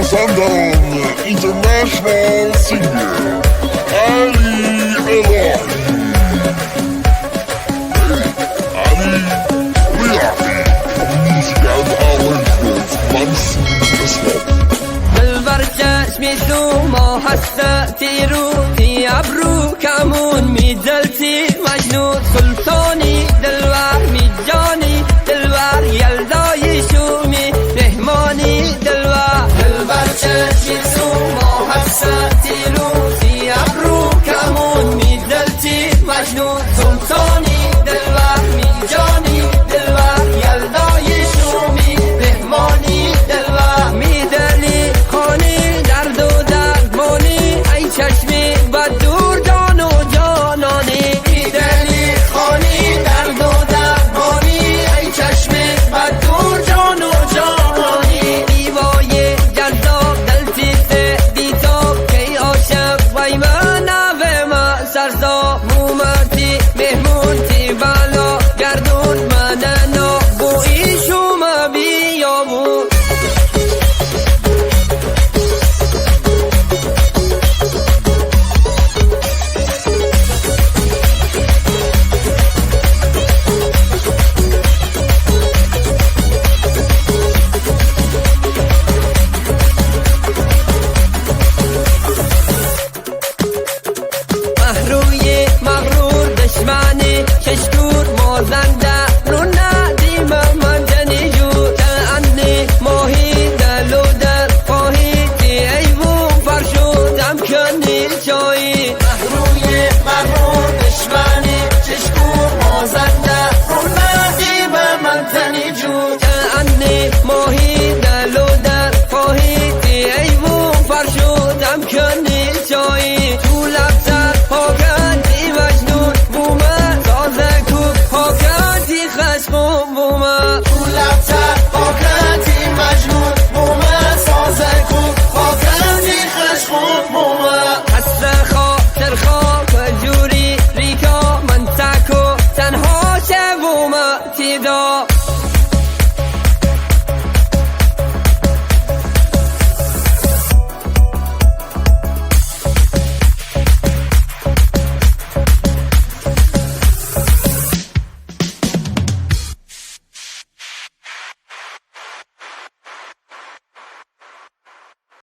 Sundown International Singer Ali Elahi. Ali Riahi. Music and arrangements منصور اسمه. بالبركة مثل ما حسيتي روحي عبروك عمون ميدلتي مجنون سلطاني دلوار ميجاني دلوار يلداي شومي مهماني دلوار بالبركة مثل ما حسيتي روحي عبروك عمون ميدلتي مجنون سلطاني دلوار ميجاني دلوار يلداي شومي مهماني دلوار میدلی خانی درد و درمانی ای چشمی بدور جان و جانانی میدلی خانی درد و درمانی ای چشمی بدور جان و جانانی دیوای جذاب دلتیسه بیتاب کی عاشق وای من و ما سرزا مومرتی مهمونتی بالا گردون مننو بوی شما بیامون روی مغرور دشمنی چشتور مازنده رو ندیم من جنی جو تعنی ماهی دلو در خواهیدی ایوون فرشودم کنی چایی روی مغرور دشمنی چشتور مازنده رو ندیم من جنی جو تعنی ماهی دلو در خواهیدی ایوون فرشودم کنی چایی تو لبتر خشمون بومه